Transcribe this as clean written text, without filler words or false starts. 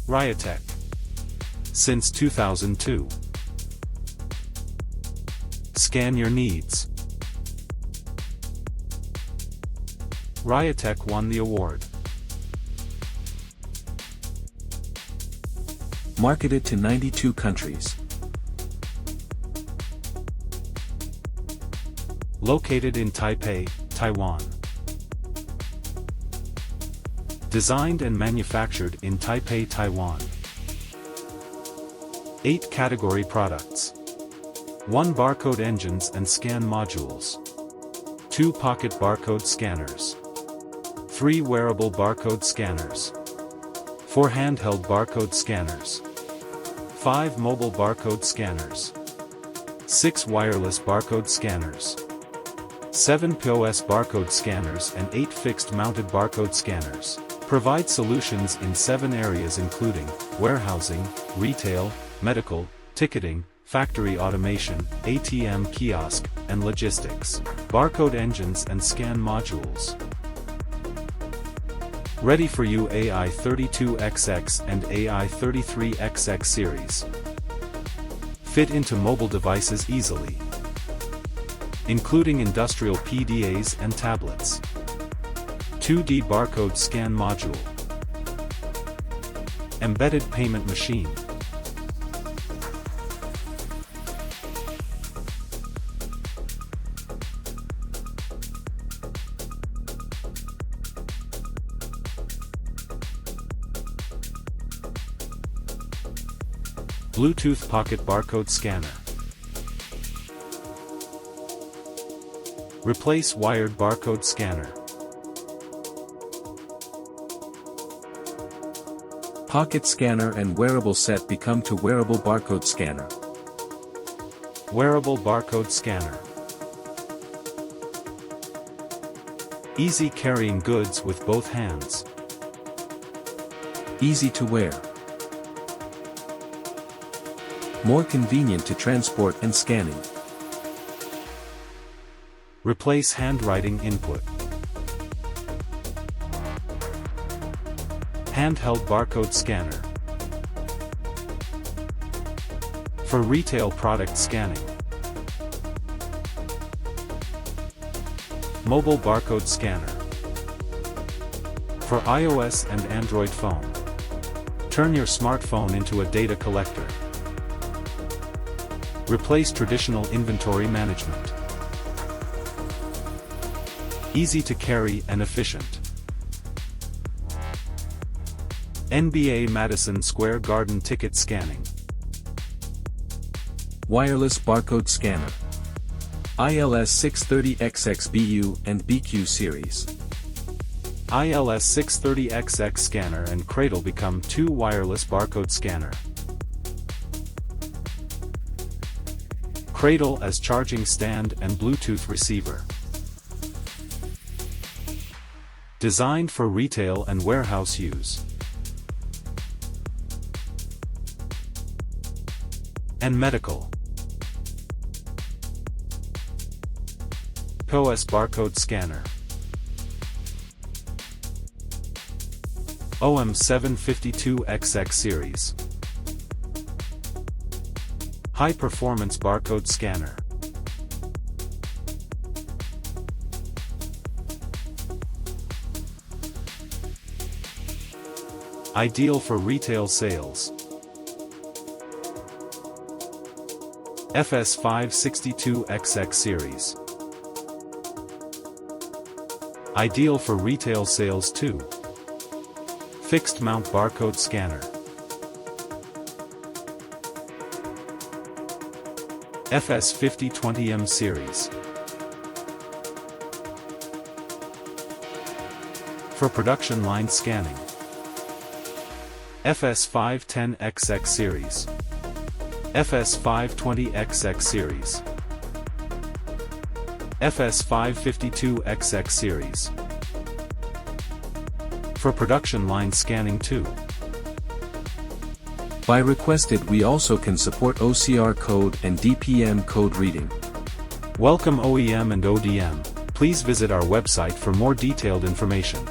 RIOTEC. Since 2002. Scan your needs. RIOTEC won the award. Marketed to 92 countries. Located in Taipei, Taiwan. Designed and manufactured in Taipei, Taiwan. 8 category products. 1 barcode engines and scan modules. 2 pocket barcode scanners. 3 wearable barcode scanners. 4 handheld barcode scanners. 5 mobile barcode scanners. 6 wireless barcode scanners. 7 POS barcode scanners and 8 fixed-mounted barcode scanners. Provide solutions in 7 areas including warehousing, retail, medical, ticketing, factory automation, ATM kiosk, and logistics. Barcode engines and scan modules. Ready for you AI32XX and AI33XX series. Fit into mobile devices easily, including industrial PDAs and tablets. 2D barcode scan module. Embedded payment machine. Bluetooth pocket barcode scanner. Replace wired barcode scanner. Pocket scanner and wearable set become to wearable barcode scanner. Wearable barcode scanner. Easy carrying goods with both hands. Easy to wear. More convenient to transport and scanning. Replace handwriting input. Handheld barcode scanner. For retail product scanning. Mobile barcode scanner. For iOS and Android phone. Turn your smartphone into a data collector. Replace traditional inventory management. Easy to carry and efficient. NBA Madison Square Garden ticket scanning. Wireless barcode scanner. ILS 630XX BU and BQ series. ILS 630XX scanner and Cradle become 2 wireless barcode scanner. Cradle as charging stand and Bluetooth receiver. Designed for retail and warehouse use. And medical. POS barcode scanner. OM752XX series. High-performance barcode scanner. Ideal for retail sales. FS562XX series. Ideal for retail sales too. Fixed mount barcode scanner. FS5020M series. For production line scanning. FS510XX series. FS520XX series. FS552XX series. For production line scanning too. By requested we also can support OCR code and DPM code reading. Welcome OEM and ODM, please visit our website for more detailed information.